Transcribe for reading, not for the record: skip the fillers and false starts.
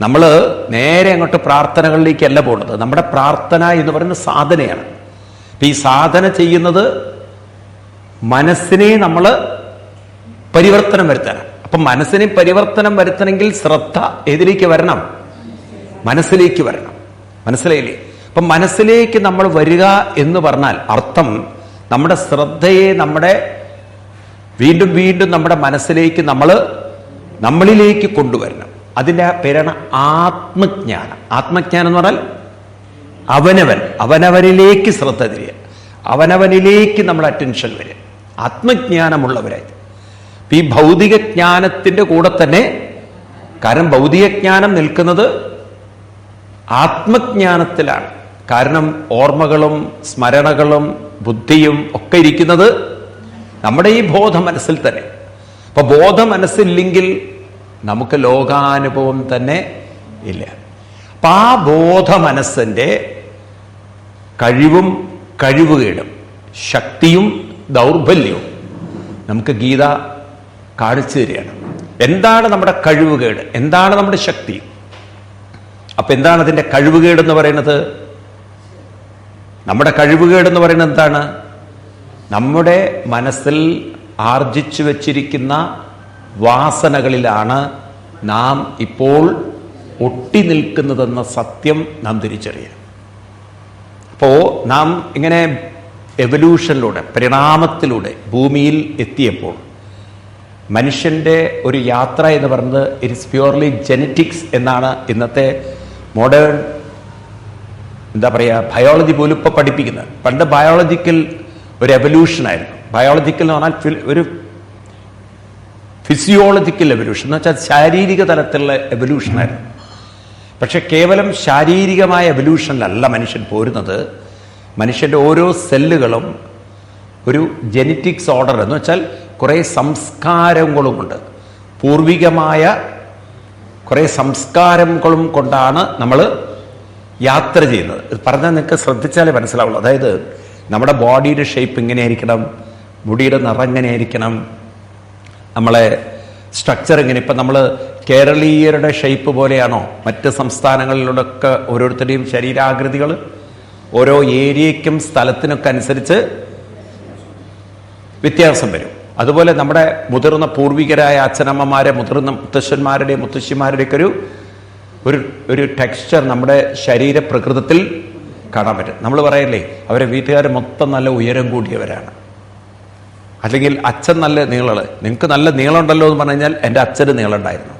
നമ്മൾ നേരെ അങ്ങോട്ട് പ്രാർത്ഥനകളിലേക്കല്ല പോകുന്നത്. നമ്മുടെ പ്രാർത്ഥന എന്ന് പറയുന്നത് സാധനയാണ്. ഈ സാധന ചെയ്യുന്നത് മനസ്സിനെ നമ്മൾ പരിവർത്തനം വരുത്താനാണ്. അപ്പം മനസ്സിനെ പരിവർത്തനം വരുത്തണമെങ്കിൽ ശ്രദ്ധ ഏതിലേക്ക് വരണം? മനസ്സിലേക്ക് വരണം. മനസ്സിലായില്ലേ? അപ്പം മനസ്സിലേക്ക് നമ്മൾ വരിക എന്ന് പറഞ്ഞാൽ അർത്ഥം നമ്മുടെ ശ്രദ്ധയെ വീണ്ടും വീണ്ടും നമ്മുടെ മനസ്സിലേക്ക് നമ്മളിലേക്ക് കൊണ്ടുവരണം. അതിൻ്റെ പേരാണ് ആത്മജ്ഞാനം. ആത്മജ്ഞാനം എന്ന് പറഞ്ഞാൽ അവനവനിലേക്ക് ശ്രദ്ധ തിരിയുക, അവനവനിലേക്ക് നമ്മൾ അറ്റൻഷൻ വരിക, ആത്മജ്ഞാനമുള്ളവരായി. ഈ ഭൗതിക ജ്ഞാനത്തിൻ്റെ കൂടെ തന്നെ, കാരണം ഭൗതിക ജ്ഞാനം നിൽക്കുന്നത് ആത്മജ്ഞാനത്തിലാണ്. കാരണം ഓർമ്മകളും സ്മരണകളും ബുദ്ധിയും ഒക്കെ ഇരിക്കുന്നത് നമ്മുടെ ഈ ബോധ മനസ്സിൽ തന്നെ. അപ്പൊ ബോധ മനസ്സില്ലെങ്കിൽ നമുക്ക് ലോകാനുഭവം തന്നെ ഇല്ല. അപ്പൊ ആ ബോധ മനസ്സിന്റെ കഴിവുകേടും ശക്തിയും ദൗർബല്യവും നമുക്ക് ഗീത കാണിച്ചു തരികയാണ്. എന്താണ് നമ്മുടെ കഴിവുകേട്, എന്താണ് നമ്മുടെ ശക്തി? അപ്പൊ എന്താണ് അതിന്റെ കഴിവുകേടെന്ന് പറയുന്നത്? നമ്മുടെ കഴിവുകേടെന്ന് പറയുന്നത് എന്താണ്? നമ്മുടെ മനസ്സിൽ ആർജിച്ചു വച്ചിരിക്കുന്ന വാസനകളിലാണ് നാം ഇപ്പോൾ ഒട്ടി നിൽക്കുന്നതെന്ന സത്യം നാം തിരിച്ചറിയണം. അപ്പോൾ നാം ഇങ്ങനെ എവല്യൂഷനിലൂടെ, പരിണാമത്തിലൂടെ ഭൂമിയിൽ എത്തിയപ്പോൾ മനുഷ്യൻ്റെ ഒരു യാത്ര എന്ന് പറയുന്നത് ഇറ്റ് ഇസ് പ്യുവർലി ജെനറ്റിക്സ് എന്നാണ് ഇന്നത്തെ മോഡേൺ ബയോളജി പോലും ഇപ്പോൾ പഠിപ്പിക്കുന്നത്. പണ്ട് ബയോളജിക്കൽ ഒരു എവല്യൂഷനായിരുന്നു. ബയോളജിക്കൽ എന്ന് പറഞ്ഞാൽ ഒരു ഫിസിയോളജിക്കൽ എവല്യൂഷൻ എന്ന് വെച്ചാൽ ശാരീരിക തലത്തിലുള്ള എവല്യൂഷനായിരുന്നു. പക്ഷെ കേവലം ശാരീരികമായ എവല്യൂഷനിലല്ല മനുഷ്യൻ പോരുന്നത്. മനുഷ്യൻ്റെ ഓരോ സെല്ലുകളും ഒരു ജെനറ്റിക്സ് ഓർഡർ എന്ന് വെച്ചാൽ കുറേ സംസ്കാരങ്ങളുമുണ്ട്. പൂർവികമായ കുറേ സംസ്കാരങ്ങളും കൊണ്ടാണ് നമ്മൾ യാത്ര ചെയ്യുന്നത്. ഇത് പറഞ്ഞാൽ നിങ്ങൾക്ക് ശ്രദ്ധിച്ചാലേ മനസ്സിലാവുള്ളൂ. അതായത് നമ്മുടെ ബോഡിയുടെ ഷേപ്പ് ഇങ്ങനെയായിരിക്കണം, മുടിയുടെ നിറം എങ്ങനെയായിരിക്കണം, നമ്മളെ സ്ട്രക്ചർ എങ്ങനെ. ഇപ്പം നമ്മൾ കേരളീയരുടെ ഷേപ്പ് പോലെയാണോ മറ്റ് സംസ്ഥാനങ്ങളിലൂടെയൊക്കെ ഓരോരുത്തരുടെയും ശരീരാകൃതികൾ ഓരോ ഏരിയയ്ക്കും സ്ഥലത്തിനൊക്കെ അനുസരിച്ച് വ്യത്യാസം വരും. അതുപോലെ നമ്മുടെ മുതിർന്ന പൂർവികരായ അച്ഛനമ്മമാരെ, മുതിർന്ന മുത്തശ്ശന്മാരുടെയും മുത്തശ്ശിമാരുടെയൊക്കെ ഒരു ടെക്സ്ചർ നമ്മുടെ ശരീരപ്രകൃതത്തിൽ കാണാൻ പറ്റും. നമ്മൾ പറയല്ലേ, അവരെ വീട്ടുകാർ മൊത്തം നല്ല ഉയരം കൂടിയവരാണ്, അല്ലെങ്കിൽ അച്ഛൻ നല്ല നീളമുള്ള, നിങ്ങൾക്ക് നല്ല നീളം ഉണ്ടല്ലോ എന്ന് പറഞ്ഞു കഴിഞ്ഞാൽ എൻ്റെ അച്ഛന് നീളം ഉണ്ടായിരുന്നു.